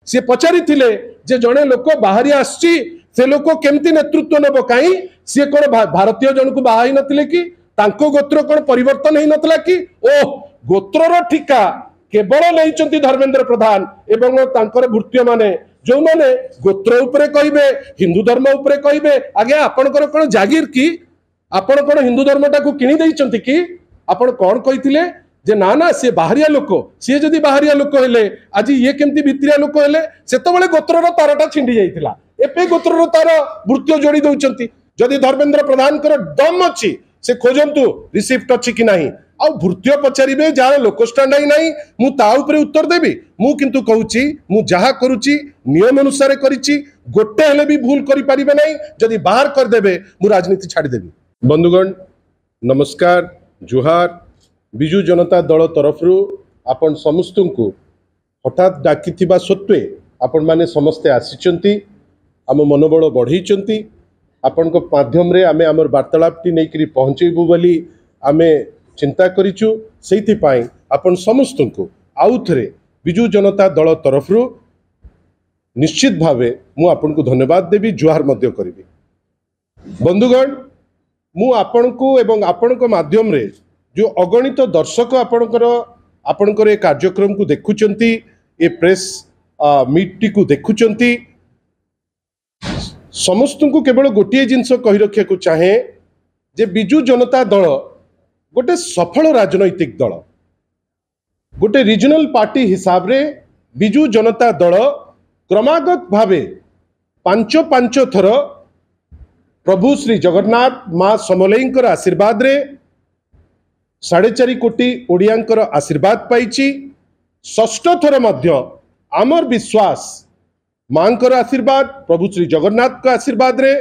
सी पचारि जे जड़े लोक बाहरी आसी से लोक केमती नेतृत्व नेब कहीं सी कौन भारतीय जन को बाहा नथिले कि तांको गोत्र कौन परिवर्तन ही नथला कि ओ गोत्रर ठिका केवल नहीं धर्मेंद्र प्रधान एवं तांकर भृत्य माने जो माने गोत्र उपरे कहिबे हिंदू धर्म उपरे कहिबे आगे आपनकर कोन जागीर की आपण कोन हिंदू धर्मटा को किनी दैचंती कि आपण कोन कहिथिले जे ना ना से बाहरिया लोक सी जदि बाहरिया लोक हेले आज ये केमती भित्रिया लोक हेले सेतबेले गोत्रर तारटा छिंडी जाइतिला एपे गोत्रर तार भृत्य जोड़ी दउचंती जदि धर्मेंद्र प्रधान कर दम अछि से खोजंतु रिसिप्ट अछि कि नाही आ भृत्य पचारिबे जार लोक स्टैंड नाही मु ता ऊपर उत्तर देबी मु किंतु कहूची मु जहा करूची नियम अनुसार करिची गोटे हेले भी भूल करि परिबे नाही जदि बाहर कर देबे मु राजनीति छाड़ी देबी। बंधुगण नमस्कार जुहार बिजु जनता दल तरफ आपण समस्त को हठात डाकी सत्वे आपण माने समस्ते आसीचंती आम मनोबल बढ़ेइचंती आपण को माध्यम रे आमे हमर वार्तालाप टी नै करी पहुंचेबु बोली आमे चिंता करिचु सेति पाई आपण समस्त को आउ थरे बिजु जनता दल तरफ निश्चित भावे मु आपण को धन्यवाद देबी जुहार मध्य करिबी। बंधुगण मु आपण को एवं आपण को माध्यम रे जो अगणित दर्शक आपणकर ए कार्यक्रम को देखुचंती ए प्रेस मीट टी को देखुचंती समस्त को केवल गोटे जिनस कही रखा को चाहे जे बिजु जनता दल गोटे सफल राजनैतिक दल गोटे रिजनल पार्टी हिसाब रे बिजु जनता दल क्रमागत भावे पांच पांच थर प्रभु श्री जगन्नाथ माँ समलेईंकर आशीर्वाद रे 4.5 कोटी ओडियांकर आशीर्वाद पाइची षष्ठ थर मध्य आमर विश्वास मांकर आशीर्वाद प्रभु श्री जगन्नाथ का आशीर्वाद रे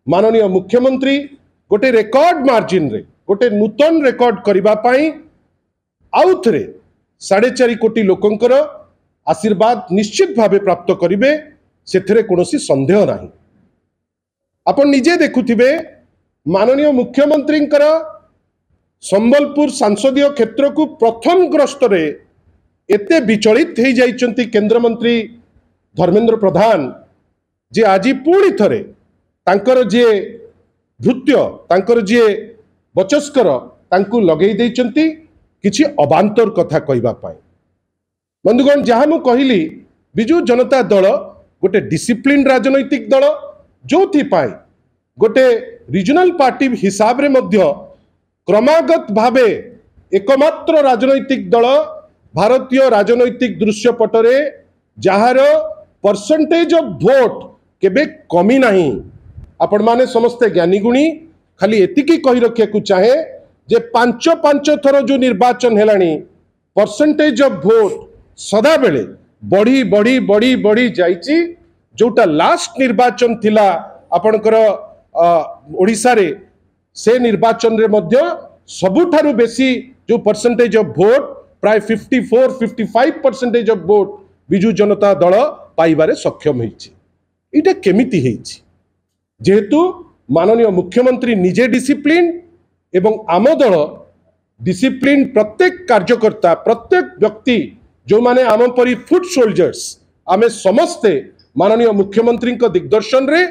माननीय मुख्यमंत्री गोटे रेकॉर्ड मार्जिन रे गोटे नूतन रेकॉर्ड करिबा पाई आउ थरे 4.5 कोटी लोकंकर आशीर्वाद निश्चित भावे प्राप्त करिवे सेथरे कोनोसी संदेह नाही। आपण निजे देखुथिबे माननीय मुख्यमंत्रींकर संबलपुर सांसदीय क्षेत्र को प्रथम ग्रस्त रे एते विचलित हो जाइचंती केंद्र मंत्री धर्मेंद्र प्रधान जे आज पुणी थरे तांकर जे भृत्य तांकर जे बचस्कर तांकु लगेई देइचंती किछि अबांतर कथा कहबा पाई। बंधुगण जहाँ मु कहली बिजु जनता दल गोटे डिसिप्लिन राजनैतिक दल जोथि पाई गोटे रिजनल पार्टी हिसाब रे मध्य क्रमागत भावे एकमात्र राजनैतिक दल भारतीय राजनैतिक दृश्यपटरे जार परसेंटेज ऑफ वोट केबे कमी नहीं। आपण माने समस्ते ज्ञानी गुणी खाली एतिकी कही रखा को चाहे जे 5 थर जो निर्वाचन हेलानी परसेंटेज ऑफ वोट सदा बेले बढ़ी बढ़ी बढ़ी बढ़ी जाइची जोटा लास्ट निर्वाचन थिला आपणकर ओडिसा रे से निर्वाचन रे मध्य सबुठारु बेसी जो परसेंटेज ऑफ वोट प्राय 54-55% ऑफ वोट बिजु जनता दल पाइबारे सक्षम होइछि। इटा केमिति होइछि जेहेतु माननीय मुख्यमंत्री निजे डिसिप्लिन एवं आम दल डिसिप्लिन प्रत्येक कार्यकर्ता प्रत्येक व्यक्ति जो माने आम परी फुट सोल्जर्स आमे समस्ते माननीय मुख्यमंत्री दिग्दर्शन रे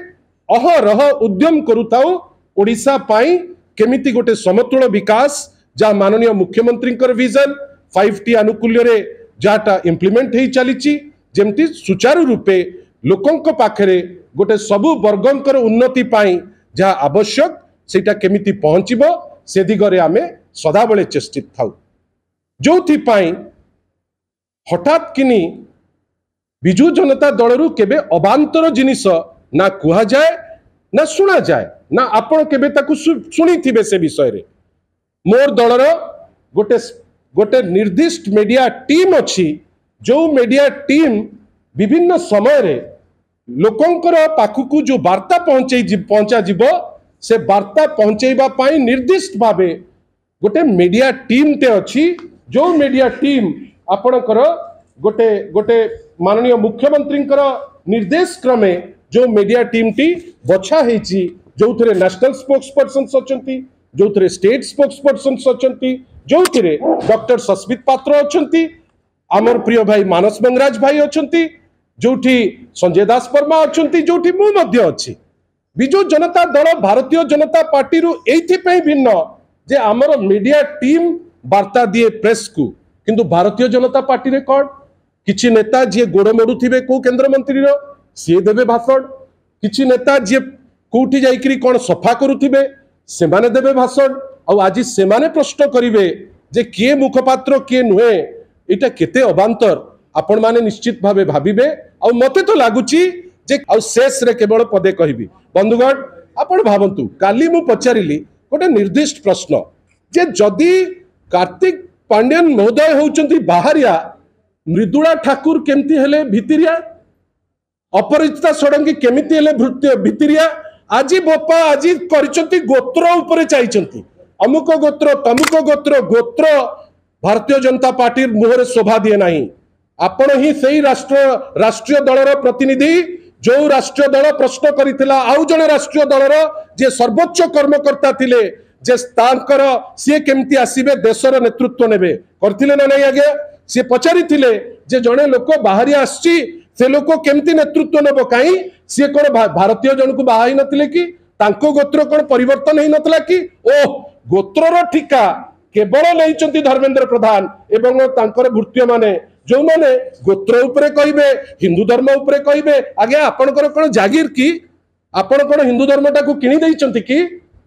अहरह उद्यम करुताओ ओडिशा पाई केमिति गोटे समतुल विकास जहाँ माननीय मुख्यमंत्री विजन 5T आनुकूल्य रे जाटा इम्प्लीमेंट हो चली जेमती सुचारू रूपे लोकंक पाखरे गोटे सबु वर्गंकर उन्नति पाई जहाँ आवश्यक सेटा केमिति पहुँचबो से दिगरे आमे सदाबले चेष्टित थाउ जोथि पाई हठात किनी बिजु जनता दलरू केबे अबांतर जिनिस ना कुहा जाए ना सुना जाए ना आपण केबे ताकु सुनी थिबे से विषय रे मोर दलर गोटे गोटे निर्दिष्ट मीडिया टीम अछि जो मीडिया टीम विभिन्न समय रे लोकंकर पाखुकु जो वार्ता पहुंचा जीवो से वार्ता पहुंचेबा पाई निर्दिष्ट भावे गोटे मीडिया टीम ते अछि जो मीडिया टीम आपणकर गोटे गोटे माननीय मुख्यमंत्री निर्देश क्रमे जो मीडिया टीम टी बछा हेची जो थरे नेशनल स्पोक्स पर्सन अछंती जो थरे स्टेट स्पोक्स पर्सन अछंती जो थरे डॉक्टर सस्मित पात्र अछंती आमर प्रिय भाई मानस मंगराज भाई अछंती जोठी संजय दास वर्मा अछंती जोठी मु मध्य अछि बिजू जनता दल भारतीय जनता पार्टी रु एथि पे भिन्न जे हमर मीडिया टीम वार्ता दिए प्रेस को किंतु भारतीय जनता पार्टी रे कोन किछि नेता जे गोड़ मोडुथिबे को केंद्र मंत्री रो सी देबे भाषण किछि नेता जे कोठी जाइकरी कोन सफा करूथिबे से माने देबे भाषण आ आज से माने प्रश्न करिवे जे किए मुखपात्र किए नुहे एटा केते अबांतर आपण माने निश्चित भावे भाबिबे आ मते तो लागुची जे आ शेष रे केवल पदे कहिबी बंधुगण आपण भाबंतु काली मु पचारिली गोटे निर्दिष्ट प्रश्न जे जदि कार्तिक पांड्यन महोदय होउचंती बाहरिया मृदुला ठाकुर केमती हेले भितिरिया अपरिचिता षडंगी केमिति हेले भितिरिया आजी बोपा आजी करिसंती गोत्र ऊपर चाइचंती अमुक गोत्र तमुक गोत्र गोत्र भारतीय जनता पार्टी मुहरे शोभा दिए नहीं आपण ही सही राष्ट्रीय दलर प्रतिनिधि जो राष्ट्रीय दल प्रश्न करिथिला आउ जने राष्ट्रीय दलर जे सर्वोच्च कर्मकर्ता थिले जे तांकर सी केमती आसीबे देशर नेतृत्व नेबे करथिले ना नहीं आगे सी पचारिथिले जे जने लोक बाहरी आसी से लोक केमती नेतृत्व नेबो काई सी कोन भारतीय जन को बाहाई नथिले कि तांको गोत्र कोन परिवर्तन हेई नथला कि ओ गोत्रर ठिका केवल नैचंती धर्मेंद्र प्रधान एवं तांकर भृत्य माने जो माने गोत्र उपरे कहिबे हिंदू धर्म उपरे कहिबे आगे आपनकर कोन जागीर कि आपण कोन हिंदू धर्मटा को किनि दैचंती कि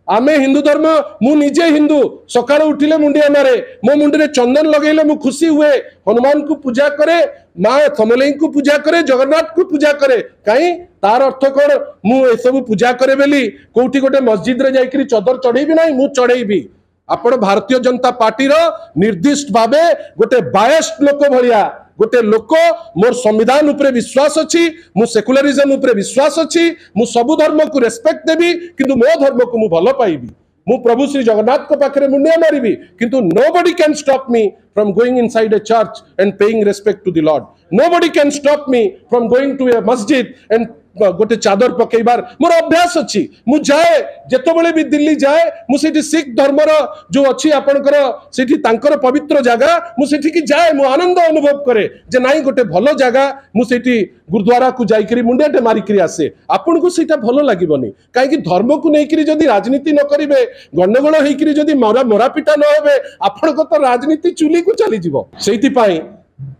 आमे हिंदू धर्म मु निजे हिंदू सकाळ उठिले मुंडिया मारे मो मुंडरे चंदन लगेले मु खुशी हुए हनुमान को पूजा करे मां समलेई को पूजा करे जगन्नाथ को पूजा करे काई तार अर्थ कोन मु ए सब पूजा करे बेली कोठी गोटे मस्जिद रे जाईकरी चदर चढ़ेबी नाही मु चढ़ेबी आपण भारतीय जनता पार्टी रो निर्दिष्ट भावे गोटे बायस्ड लोक भलिया गोटे लोक मोर संविधान उपरे विश्वास अछि मु सेकुलरिज्म उपरे विश्वास अछि मु सब धर्म को रेस्पेक्ट देबी किंतु मो धर्म को मु भलो पाइबी मु प्रभु श्री जगन्नाथ को पाखरे मुंडिया मारिबी किंतु nobody can stop me from going inside a church and paying respect to the lord nobody can stop me from going to a मस्जिद एंड गोटे चादर पकेबार मोर अभ्यास अछि मु जाए जेतबेले भी दिल्ली जाए मु सेठी सिख धर्मर जो अछि आपनकर सेठी तांकर पवित्र जगह मु सेठी की जाए मु आनंद अनुभव करे जे नाही गोटे भलो जगह मु सेठी गुरुद्वारा को जाइकरी मुंडियाटे मारिकरी आसे आपन को सेटा भलो लागिबनी काहे कि धर्म को नेकरी जदी राजनीति न करिवे गंडगोल हेकरी जदी मोरापिटा न हेबे आपन को तो राजनीति चुली को चली जिवो सेठी पाई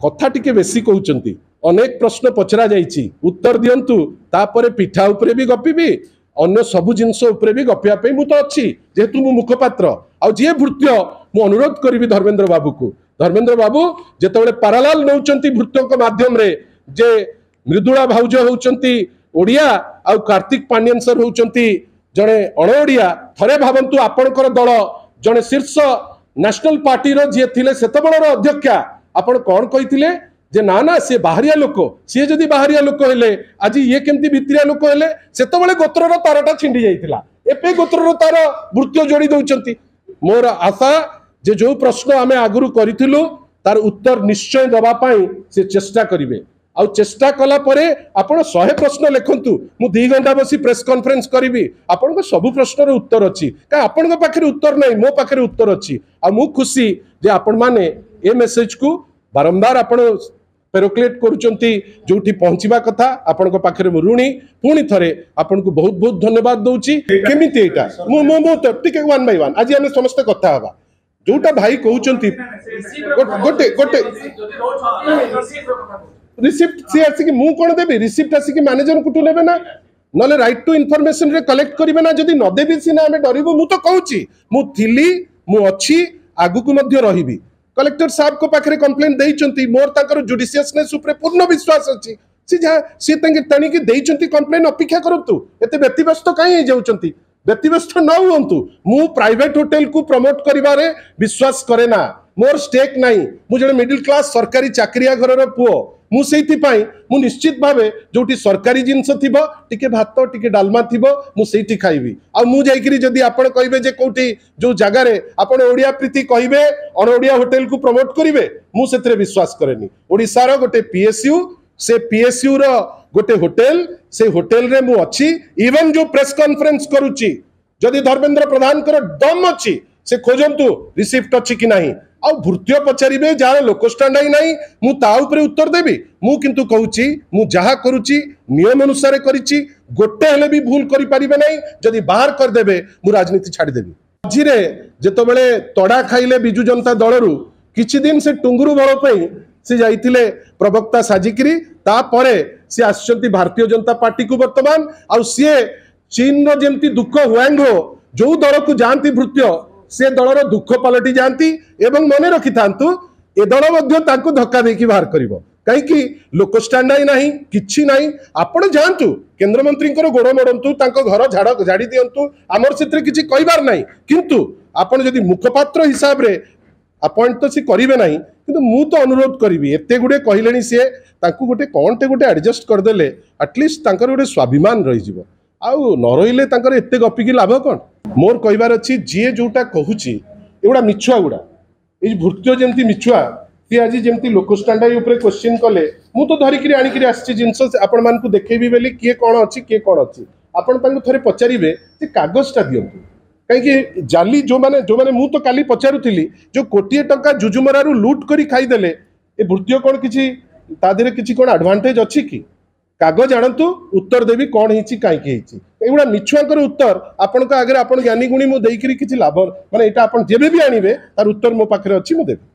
कथा टिके बेसी कहउचंती अनेक प्रश्न पचरा जाइछि उत्तर दियंतु तापरे पिठा उपरे भी गपिबी अन्य सबु जिंस उपरे भी गपिया पे मु तो अछि जेतु मु मुखपात्र आ जे भृत्य मु अनुरोध करिवि धर्मेंद्र बाबू को धर्मेंद्र बाबू जेतबेले पैरेलल नउचंती भृत्य को माध्यम रे जे मृदुला भाउज होउचंती ओडिया आ कार्तिक पांड्यन सर होउचंती जणे अणओडिया थरे भाबंतु आपनकर दल जणे शीर्ष नेशनल पार्टी रो जे थिले सेतबेलर अध्यक्षा आपण कोन कहिथिले जे ना ना से बाहरिया लोक सी जदि बाहरिया लोक हेले आज ये केमती भितरिया लोक हेले सेतबेले गोत्रर तारटा छिंडी जाइतिला एपे गोत्रर तार वृत्य जोड़ी दउचंती मोर आशा जे जो प्रश्न आमे आगुरु करिथिलु तार उत्तर निश्चय दबा पाई से चेष्टा करिवे आ चेष्टा कला परे आपण 100 प्रश्न लेखंतु मु 2 घंटा बसी प्रेस कॉन्फ्रेंस करिवि आपण को सब प्रश्नर उत्तर अछि का आपण को पाखरे उत्तर नै मो पाखरे उत्तर अछि आ मु खुशी जे आपण माने ए मेसेज को बारंबार आपण पेरोक्लेट करूचंती जोठी पहुंचीबा कथा आपण को पाखरे ऋणी पुणी थरे आपण को बहुत बहुत धन्यवाद दउची केमिति एटा मो तो टिके वन बाय वन आज हम समस्त कथा हवा जोटा भाई कहउचंती गोटे रिसिप्ट सी आसी कि मु कोन देबी रिसिप्ट आसी कि मैनेजर कुटु लेबे ना नले राइट टू इन्फॉर्मेशन रे कलेक्ट करिवे ना जदी न देबी सिना हमें डरिबो मु तो कहउची मु थिली मु अछि आगु को मध्य रहिबी कलेक्टर साहब को पाखरे कंप्लेंट देइचंती मोर ताकर जुडिशियसनेस ऊपर पूर्ण विश्वास अछि सी तंगे तणी की देइचंती कंप्लेंट अपेक्षा करतु एते व्यक्तिव्यस्त काई जाउचंती व्यक्तिव्यस्त न हुंतु मु प्राइवेट होटल को प्रमोट करिवारे विश्वास करे ना मोर स्टेक नाही मु जने मिडिल क्लास सरकारी चाकरिया घरर पुओ मु सेति पाई मु निश्चित भावे जोटी सरकारी जिंस थिबो टिके भात टिके डालमा थिबो मु सेति खाइबी आ मु जाइकरी जदी आपण कहिबे जे कोठी जो जगह रे आपण ओडिया प्रीति कहिबे अन ओडिया होटल को प्रमोट करिवे मु सेतरे विश्वास करेनी ओडिसा रो गोटे पीएसयू से पीएसयू रो गोटे होटल से होटल रे मु अछि इवन जो प्रेस कॉन्फ्रेंस करूची जदी धर्मेंद्र प्रधान कर दम अछि से खोजंतु रिसिप्ट अछि कि नाही आ भृत्य पचारे जार लोकस्टाण्ड ना मुझे उत्तर देवी मु किंतु कहूची मु जहा करुची नियम अनुसार करिची गोटे हेले भी भूल करि परिबे नै जदि बाहर कर देबे मु राजनीति छाड़ी देबी मझिरे जेतबेले तड़ा खाइले बिजु जनता दलरू किछि दिन से टुंगुरु बळ पई से जाइतिले प्रवक्ता साजिकिरी तापरे से आछंती भारतीय जनता पार्टी को वर्तमान आ सी चीन रो जेमती दुख हुआंग हो जो दल को जानती भृत्य से दलर दुख पलटि जाती एवं मन रखि थांतु ए दल मध्य तांको धक्का देकी बाहर करिवो कहीं लोकस्टाण्ड नहीं किछि नहीं आपण जानतु केंद्र मंत्री गोड़ मोड़ंतु तांको घर झाड़ी दियंतु आमर से किछि कहबार नहीं किंतु आपण जदि मुखपात्र हिसाब रे अपॉइंट तो सी करिवे नहीं किंतु मु तो अनुरोध करी एते गुडे कहलेनी सी तांको गोटे कोनटे गोटे एडजस्ट करदेले एटलिस्ट तांकर गोटे स्वाभिमान रही जिवो आउ न रहिले तांकर एते गपिकी लाभ कौन मोर कहबार अछि जे जोटा कहूची एगुड़ा मिछुआ गुड़ा ए भृत्य जेमती मिछुआ सी आज जेमती लोकस्टाण्ड ऊपर क्वेश्चन कले मु तो धरिकी आनिकी आसी जिनस आपण मानकु देखेबी बेली किए कौन अच्छी किए कौन अच्छी आपण तांको थरे पचारिबे जे कागजटा दियंतु कहीं जाली जो माने मु तो काली पचारुथिली जो कोटिए टंका जुजुमरारू लूट करी खाईदेले ए भृत्य कौन किछि ता देरे किछि कौन एडवांटेज अछि कि कागज आणतु उत्तर देवी कौन होईछि काईकि होईछि एगुड़ा मिछुआंकर उत्तर आपण का आगे आपण ज्ञानी गुणी मु देइकरी किछि लाभ माने एटा आपण जेबे भी आनिबे तार उत्तर मो पाखरे अछि मु देबी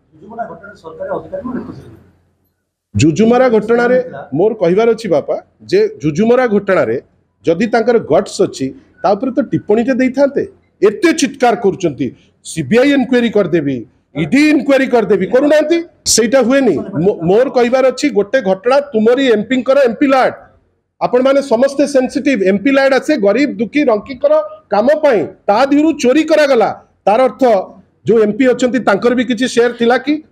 जुजुमरा घटना रे मोर कहिबार अछि बापा जे जुजुमरा घटना रे जदि तांकर गट्स अछि ता ऊपर तो टिप्पणी जे देइथांते एते चित्कार करूचंती सीबीआई इंक्वायरी कर देबी ईडी इंक्वायरी कर देबी करूनांती सेटा हुएनी मोर कहिबार अछि गोटे घटना तुमरी एमपी कर एमपी लाट आपण माने समस्ते सेंसिटिव एमपी लाट आसे गरीब दुखी रंकी कर काम पई ता दिरु चोरी करा गला तार अर्थ जो एमपी अछंती तांकर भी किछि शेयर थिला कि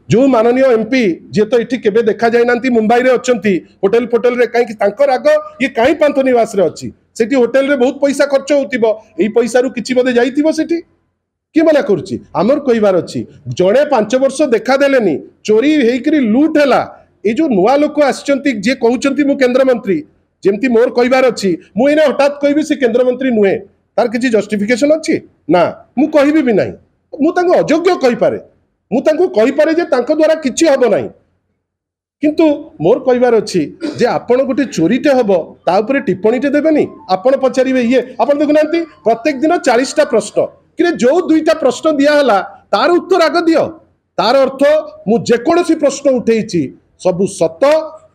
जो माननीय एमपी जे तो इठी केबे देखा जाय नांती मुंबई रे अछंती होटल फोटल रे काई तांकर आग ये काई पांथ निवास रे अछि सेठी होटल रे बहुत पैसा खर्च होतिबो एई पैसा रु किछि बदे जाईतिबो सेठी कि मना करुची आमर कहिबार अछि जणे 5 वर्ष देखा देलेनी चोरी हेइकरी लूट हैला ए जो नुआ लोक आछंती जे कहउचंती मु केंद्र मंत्री जेमती मोर कहिबार अछि मु एने हठात कहबी से केंद्र मंत्री नुहे तार किछि जस्टिफिकेशन अछि ना मु कहिबी भी नाही मु तांको अयोग्य कहि पारे मु तांको कहि पारे जे तांको द्वारा किछि हबो नाही किंतु मोर कहिबार अछि जे आपण गोटे चोरीटे हबो ता ऊपर टिप्पणीटे देबेनी आपण पचारिबे ये आपण देखुनांती प्रत्येक दिन 40टा प्रश्न कि जो 2टा प्रश्न दिया हला तार उत्तर आग दियो तार अर्थ मु जेकोसी प्रश्न उठेइछि सब सत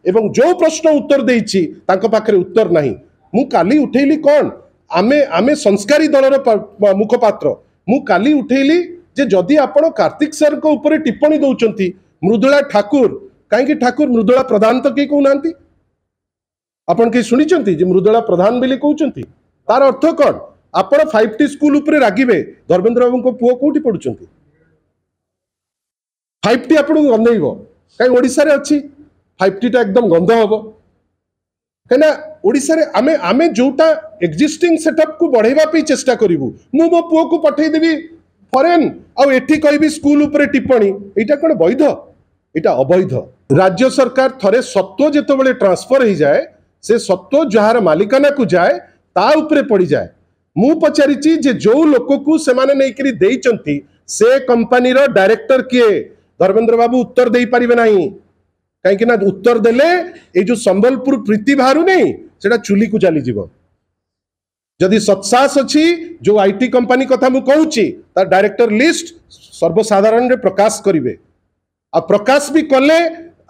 एवं जो प्रश्न उत्तर देइछि तांको पाखरे उत्तर नाही मु काली उठेइली कोन आमे संस्कारी दलर मुखपात्र मु काली उठेइली जे जदि आपण कार्तिक सर को ऊपर टिप्पणी दउचंती मृदुला ठाकुर कहीं ठाकुर मृदुला प्रधान तो किए कहूना आपण कहीं शुणी जे मृदुला प्रधान बोली कहते तार अर्थ कौन आपण 5टी स्कूल उपरे रागिबे धर्मेंद्र बाबू को पुओ कोठी पढुचंती 5टी आपण गंधेइबो कहीं ओडिसा रे अछि 5टी टा एकदम गंध हबो कना ओडिसा रे आमे जोटा एक्जिस्टिंग सेटअप को बढ़ाइबा पे चेष्टा करिवु मु मो पुओ को पठेइ देबी फॉरेन आ एठी कहबी स्कूल उपरे टिप्पणी एटा कोन वैध एटा अवैध राज्य सरकार थरे सत्व जेतबेले ट्रांसफर हो जाए से सत्व जहार मालिकाना को जाए ता उपरे पड़ी जाए मु पचारिची जे जो लोक को से माने नेकरी देइचंती से कंपनी रो डायरेक्टर किए धर्मेंद्र बाबू उत्तर दे पारिबे नाही काहे ना उत्तर देले ए जो संबलपुर प्रीति बाहरु नहीं सेटा चुली को चली जीवो जदि सत्सास अछि जो आईटी कंपनी कथा मु कहूची ता डायरेक्टर लिस्ट सर्वसाधारण रे प्रकाश करिवे आ प्रकाश भी कले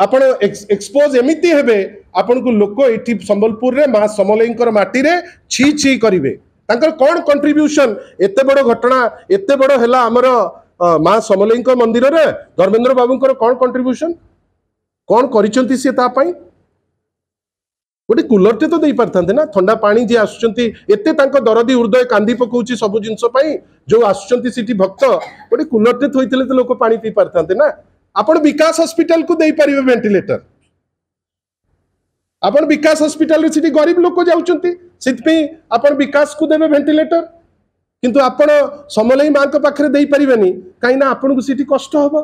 आपण एक्सपोज एमिति हेबे आपण को लोक एठी संबलपुर रे मां समलेईकर माटी रे छी छी करिवे तांकर कोन कंट्रीब्यूशन एते बड़ घटना एते बड़ हैला हमर मां समलेईकर मंदिर रे धर्मेंद्र बाबूकर कोन कंट्रीब्यूशन कोन करिसंती से ता पई गोटे कूलरटे तो दे पारथांते ना ठंडा पानी जे आसुचंती एते तांको दरदी हृदय कांदी पकौची सब जिंस पई जो आसुचंती सिटी भक्त गोटे कूलरटे थोइतले तो लोक पानी पी पारथांते ना आपण विकास हॉस्पिटल को दे पारिबे वेंटिलेटर आपण विकास हॉस्पिटल रे गरीब लोक जाउचंती सितपे आपण विकास को देबे वेंटिलेटर किंतु आपण समलेई मां को पाखरे दे पारिबेनी काई ना आपण को सिटी कष्ट होबो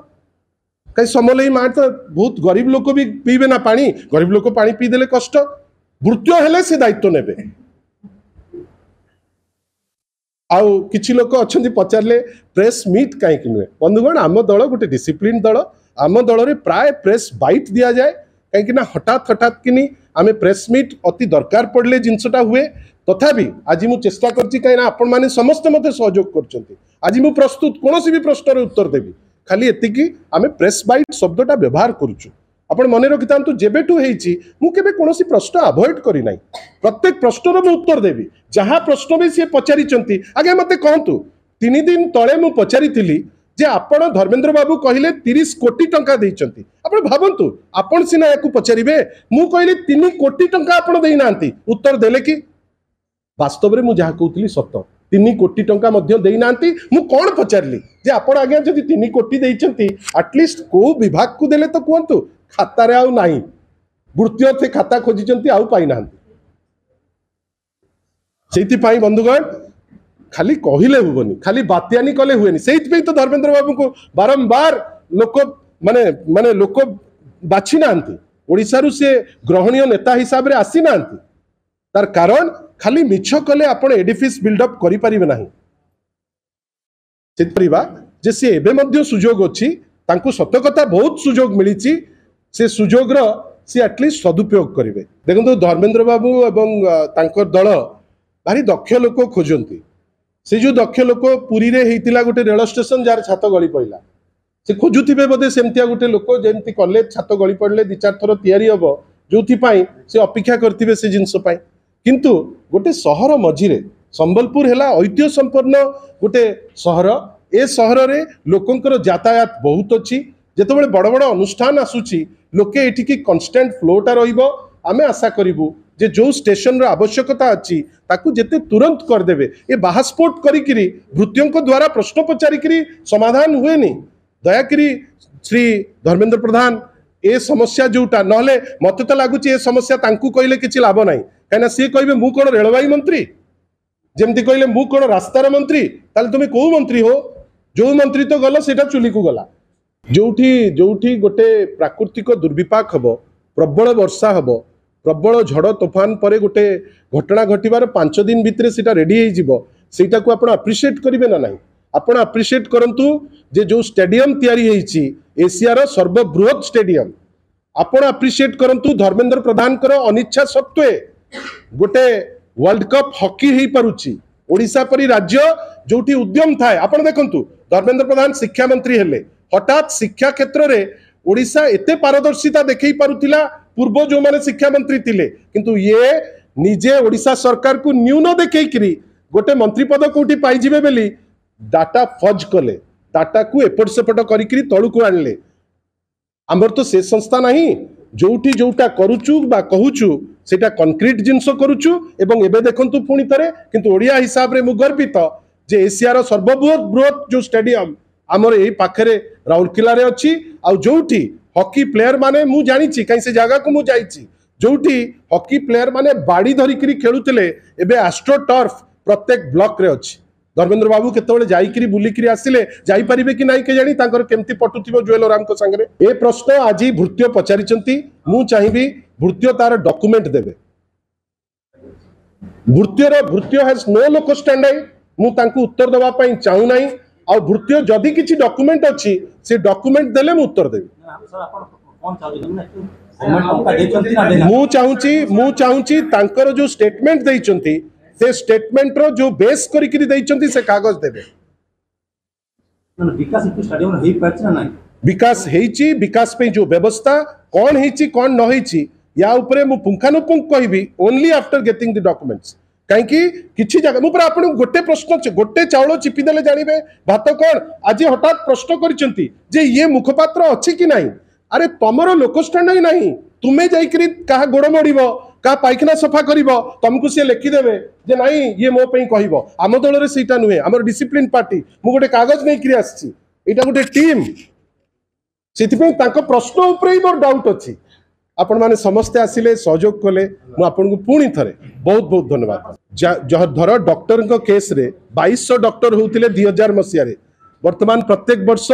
काई समलेई मां तो बहुत गरीब लोक भी पीबे ना पानी गरीब लोक पानी पी देले कष्ट भृत्य हेले से दायित्व नेबे आउ किछि लोक अछंती पचारले प्रेस मीट कहीं नुहे बंधुगण आम दल गोटे डिसिप्लिन दल आम दल रे प्राय प्रेस बाइट दिया जाए कहीं हठात हठात कि आम प्रेस मीट अति दरकार पड़े जिनसटा हुए तथापि आज मु चेष्टा करछि कहीं आपण माने समस्त मते सहयोग करछंती आज मु प्रस्तुत कोनोसी भी प्रश्नर उत्तर देबी खाली एतिकी आम प्रेस बाइट शब्दटा व्यवहार करूछु आपण मने रखितांतु जेबेठू हेछि मु केबे कोनोसी प्रश्न अवॉइड करी नाही प्रत्येक प्रश्नर मु उत्तर देबी जहाँ प्रश्न भी सी पचारिचंती आगे मते कहंतु 3 दिन तळे मु पचारिथिली जे आपण धर्मेंद्र बाबू कहले 30 कोटी टंका देइचंती आपण भाबंतु आपण सिना याकू पचारिबे मु कहले 3 कोटी टंका आपण देई नांती उत्तर देले कि वास्तव में मुझे कहती सत 3 कोटी टंका देई नांती मु कौन पचारली जे आपण आज्ञा जदि 3 कोटी देइचंती एटलिस्ट को विभाग को देले तो कहतु खाता रे आउ नाही वृत्तिय थे खाता खोजिचंती आउ पाई नांती सेति पाई बंधुगण खाली कहिले हुबनी खाली बात्यानी कले हुएनी सेति पे तो धर्मेंद्र बाबू को बारंबार लोक माने माने लोक बाछि नांती ओडिसा रु से ग्रहणीय नेता हिसाब रे आसी नांती तार कारण खाली मिछ कले आपण एडिफिस बिल्डअप करि परिबे नाही सेतरिबा जे से एबे मध्य सुजोग अछि तांको सतकथा बहुत सुजोग मिलिछि से सुजोग रो से एटलिस्ट सदुपयोग करिवे देखंतु धर्मेंद्र बाबू एवं तांकर दल भारी दक्ष लोक खोजंती से जो दक्ष लोक पुरी रे हेतिला गोटे रेल स्टेशन जार छात गली पइला से खोजुथिबे बोधे सेमतिया गोटे लोक जेमति कॉलेज छात गली पड़ले 2-4 थर तयारी हबो जोथि पाई से अपेक्षा करथिबे से जिंस पाई किंतु गोटे सहर मझिरे संबलपुर हैला ऐतिह्य संपन्न गोटे सहर ए सहर रे लोकंकर यातायात बहुत अच्छी जेतेबेले बड़ बड़ अनुष्ठान आसुची लोके एठिकी कांस्टेंट फ्लोटा रहिबो आमे आशा करिवु जे जो स्टेशन रो आवश्यकता अछि ताकू जेते तुरंत कर देबे ए बाहास्पोर्ट करिकिरी भृत्यों द्वारा प्रश्न पचारिकिरी समाधान हुएनी दयाकिरी श्री धर्मेंद्र प्रधान ए समस्या जोटा नहले मते तो लागुची ए समस्या तांकू कहले किछि लाभ नाही कहीं सी कहे मु कौन रेलवाई मंत्री जमती कहले मु कौन रास्तार मंत्री ताले तुम कौ मंत्री हो जो मंत्री तो गल सेटा चुली को गला जोठी जोठी गोटे प्राकृतिक दुर्विपाक हब प्रबल वर्षा हब प्रबल झड़ तोफान पर गोटे घटना घटवार 5 दिन भितर सेटा रेडी होटा को आपण अप्रिशिएट करेंगे ना ना आपण अप्रिशिएट करंतु जे जो स्टेडियम तैयारी होईची एशियार सर्वबृहत स्टेडियम आपण अप्रिशिएट करंतु धर्मेंद्र प्रधान कर अनिच्छा सत्वे गोटे वर्ल्ड कप हॉकी हो पारुची ओडिशा परी राज्य जोठी उद्यम थाए आपण देखंतु धर्मेंद्र प्रधान शिक्षा मंत्री हेले हठात शिक्षा क्षेत्र रे ओडिशा एते पारदर्शिता देखै पारुतिला पूर्व जो माने शिक्षा मंत्री थिले किंतु ये निजे ओडिशा सरकार को न्यून देखैकरी गोटे मंत्री पद कोठी पाई जिवे बेली डाटा फज कले डाटा को एपट सेपट करिकरी तळु को आनले आमर तो से संस्था नहीं जोठी जोटा करूचु बा कहूचु सेटा कंक्रीट जिनस करूचु एवं एबे देखंतु पुणी थरे किंतु ओडिया हिसाब रे मु गर्वित जे एशियार सर्वबृहत जो स्टेडियम आमर एही पाखरे राउरकेला रे अछि आ जोठी हॉकी प्लेयर माने मु जानिछि कहीं से जगह को मु जाइछि जोठी हॉकी प्लेयर माने बाड़ी धरिकरी खेलुतिले एबे एस्ट्रो टर्फ प्रत्येक ब्लॉक रे अछि धर्मेंद्र बाबू केतबेले जाइकरी बुलिकरी आसिले जाई परिबे कि नाही के जानी तांकर केमती पटुथिबो जुएल राम को संगरे ए प्रश्न आजि भृत्य पचारिचंती मु चाहिबी भृत्य तार डॉक्यूमेंट देबे भृत्य हैज नो लोक स्टैंडर्ड मु तांकू उत्तर देबा पई चाहू नाही आ भृत्य जदी किछि डॉक्यूमेंट अछि से डॉक्यूमेंट देले मु उत्तर देबी मु चाहूची तांकर जो स्टेटमेंट देइचंती से स्टेटमेंट रो जो बेस करिकरी देइचंती से कागज देबे विकास हेइची विकास पे जो व्यवस्था कौन हेइची कौन न हेइची या ऊपर मु पुंखानुपुंख कहबी only after getting the documents कहीं किसी जगह मुझे आप गोटे प्रश्न गोटे चाउल चिपी देले जानिबे भात कौन आज हठात प्रश्न करिसेंती जे ये मुखपात्र अछि कि नहीं अरे तमरो लोक स्टैंड ही नहीं तुम्हें जाइकरी कहा गोड़ मोड़ब का पाइखाना सफा कर तुमको सी लिखिदेवे जे नहीं ये मो पे कहब आम दल सेटा नुहे आम डिसिप्लिन पार्टी मु गोटे कागज नहीं आसी एटा गोटे टीम से प्रश्न उपर ही मोर डाउट अच्छी आपण माने समस्ते आसिले सहयोग कले मु आपन को पुणी थरे बहुत बहुत धन्यवाद धर डॉक्टर केस रे 2200 डॉक्टर होतिले 2000 मसिया रे वर्तमान प्रत्येक वर्ष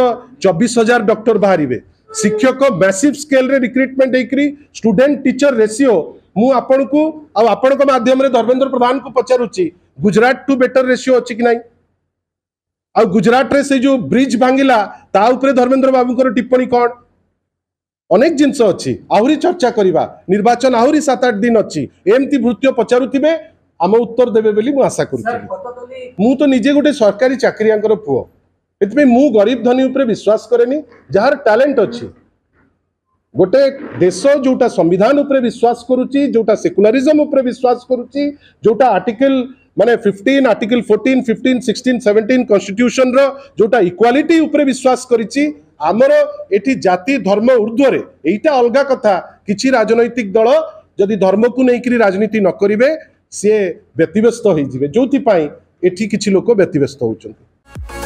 24000 डॉक्टर बाहरिबे शिक्षक मैसिव स्केल रे रिक्रुटमेंट हेकरी स्टूडेंट टीचर रेशियो मु आपन को आ आपन को माध्यम रे धर्मेंद्र प्रधान को पचारुची गुजरात टू बेटर रेशियो अच्छी कि नहीं आ गुजरात रे से जो ब्रिज भांगिला ता उपरे धर्मेंद्र बाबूकर टिप्पणी कौन अनेक जिनस अच्छी आहरी चर्चा करवा निर्वाचन आहरी 7-8 दिन अच्छी एमती भृत्य पचारुथिबे आम उत्तर देबे बोली मु आशा करूँ मु तो निजे गोटे सरकारी चाकरियांकर पुओ एथि मु गरीब धनी उपरे विश्वास करेनी जार टैलेंट अच्छी गोटे देश जोटा संविधान उपरे विश्वास करुच्ची जोटा सेकुलरिज्म उपरे विश्वास करुच्ची जोटा आर्टिकल माने 15 आर्टिकल 14 15 16 17 कॉन्स्टिट्यूशन रो जोटा इक्वालिटी उपरे विश्वास करिची आमर एठी जाति धर्म ऊर्ध्वरे एटा अलगा कथा किछि राजनैतिक दल जदि धर्म को नेकरी राजनीति न करिवे से व्यतिव्यस्त होई जिवे जोथि पई एठी किछि लोक व्यतिव्यस्त होउचंती।